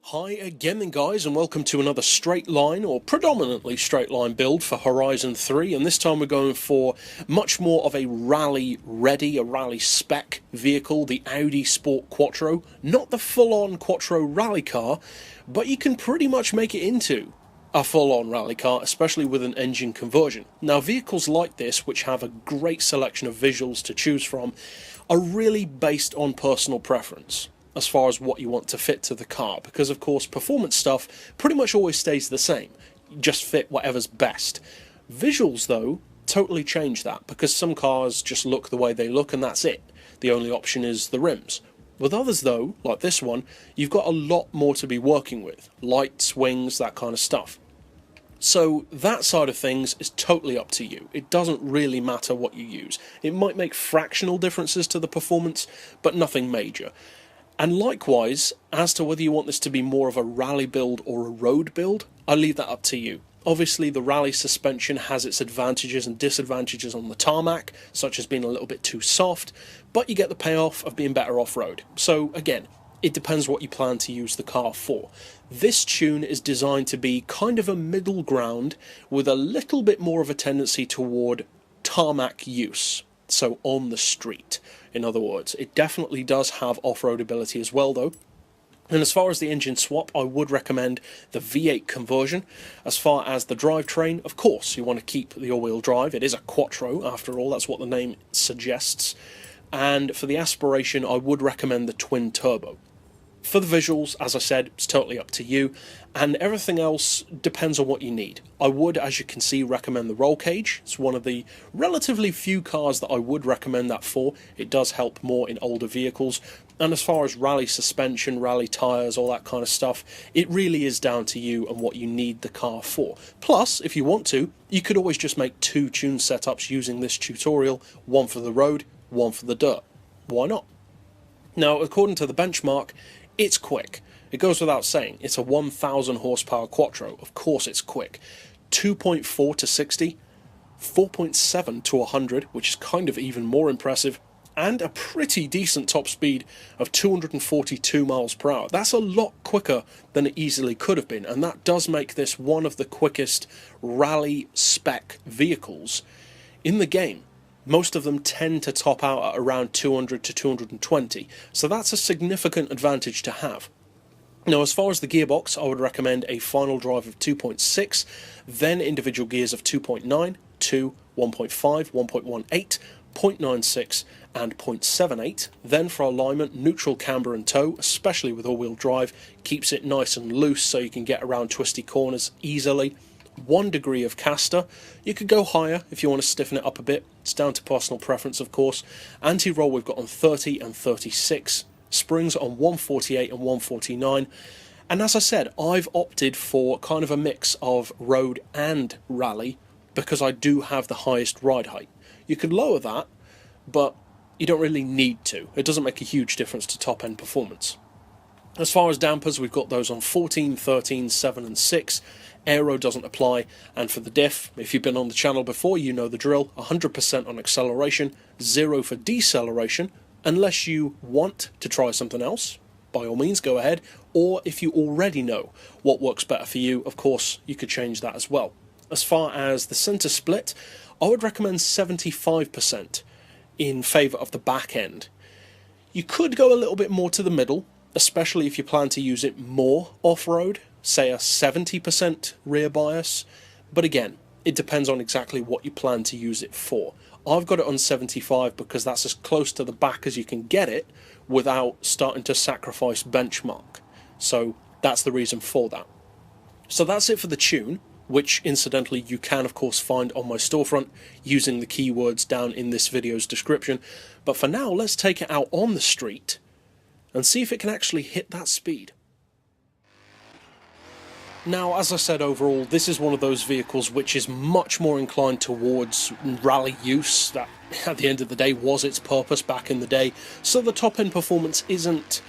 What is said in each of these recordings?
Hi again then guys, and welcome to another straight line or predominantly straight line build for Horizon 3, and this time we're going for much more of a rally ready, a rally spec vehicle, the Audi Quattro. Not the full-on Quattro rally car, but you can pretty much make it into a full-on rally car, especially with an engine conversion. Now vehicles like this, which have a great selection of visuals to choose from, are really based on personal preference as far as what you want to fit to the car, because of course performance stuff pretty much always stays the same. You just fit whatever's best. Visuals though totally change that, because some cars just look the way they look and that's it. The only option is the rims. With others though, like this one, you've got a lot more to be working with. Lights, wings, that kind of stuff. So that side of things is totally up to you. It doesn't really matter what you use. It might make fractional differences to the performance, but nothing major. And likewise, as to whether you want this to be more of a rally build or a road build, I leave that up to you. Obviously the rally suspension has its advantages and disadvantages on the tarmac, such as being a little bit too soft, but you get the payoff of being better off-road. So again, it depends what you plan to use the car for. This tune is designed to be kind of a middle ground with a little bit more of a tendency toward tarmac use. So on the street, in other words. It definitely does have off-road ability as well though. And as far as the engine swap, I would recommend the V8 conversion. As far as the drivetrain, of course you want to keep the all-wheel drive. It is a quattro after all, that's what the name suggests. And for the aspiration, I would recommend the twin turbo. For the visuals, as I said, it's totally up to you, and everything else depends on what you need. I would, as you can see, recommend the roll cage. It's one of the relatively few cars that I would recommend that for. It does help more in older vehicles. And as far as rally suspension, rally tyres, all that kind of stuff, it really is down to you and what you need the car for. Plus, if you want to, you could always just make two tune setups using this tutorial, one for the road, one for the dirt. Why not? Now, according to the benchmark, it's quick. It goes without saying. It's a 1000 horsepower quattro. Of course it's quick. 2.4 to 60, 4.7 to 100, which is kind of even more impressive, and a pretty decent top speed of 242 miles per hour. That's a lot quicker than it easily could have been, and that does make this one of the quickest rally spec vehicles in the game. Most of them tend to top out at around 200 to 220, so that's a significant advantage to have. Now, as far as the gearbox, I would recommend a final drive of 2.6, then individual gears of 2.9, 2, 1.5, 1.18, 0.96 and 0.78. Then for alignment, neutral, camber and tow, especially with all-wheel drive, keeps it nice and loose so you can get around twisty corners easily. 1 degree of caster. You could go higher if you want to stiffen it up a bit. It's down to personal preference, of course. Anti-roll we've got on 30 and 36. Springs on 148 and 149. And as I said, I've opted for kind of a mix of road and rally because I do have the highest ride height. You could lower that, but you don't really need to. It doesn't make a huge difference to top-end performance. As far as dampers, we've got those on 14, 13, 7 and 6. Aero doesn't apply, and for the diff, if you've been on the channel before, you know the drill. 100% on acceleration, 0 for deceleration, unless you want to try something else, by all means go ahead, or if you already know what works better for you, of course you could change that as well. As far as the centre split, I would recommend 75% in favour of the back end. You could go a little bit more to the middle, especially if you plan to use it more off-road, say a 70% rear bias, but again, it depends on exactly what you plan to use it for. I've got it on 75 because that's as close to the back as you can get it without starting to sacrifice benchmark. So that's the reason for that. So that's it for the tune, which incidentally you can of course find on my storefront using the keywords down in this video's description. But for now, let's take it out on the street and see if it can actually hit that speed. Now, as I said, overall, this is one of those vehicles which is much more inclined towards rally use. That, at the end of the day, was its purpose back in the day. So the top-end performance isn't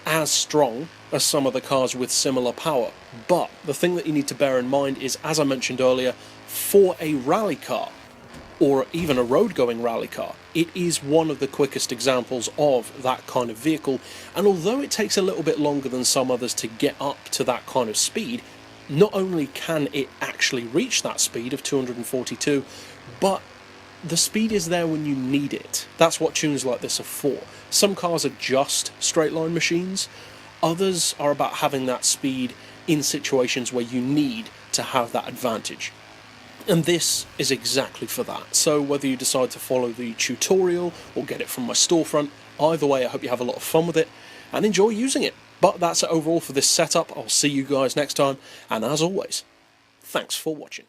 as strong as some of the cars with similar power. But the thing that you need to bear in mind is, as I mentioned earlier, for a rally car, or even a road-going rally car. It is one of the quickest examples of that kind of vehicle, and although it takes a little bit longer than some others to get up to that kind of speed, not only can it actually reach that speed of 242, but the speed is there when you need it. That's what tunes like this are for. Some cars are just straight line machines, others are about having that speed in situations where you need to have that advantage. And this is exactly for that. So whether you decide to follow the tutorial or get it from my storefront, either way I hope you have a lot of fun with it and enjoy using it. But that's it overall for this setup. I'll see you guys next time, and as always, thanks for watching.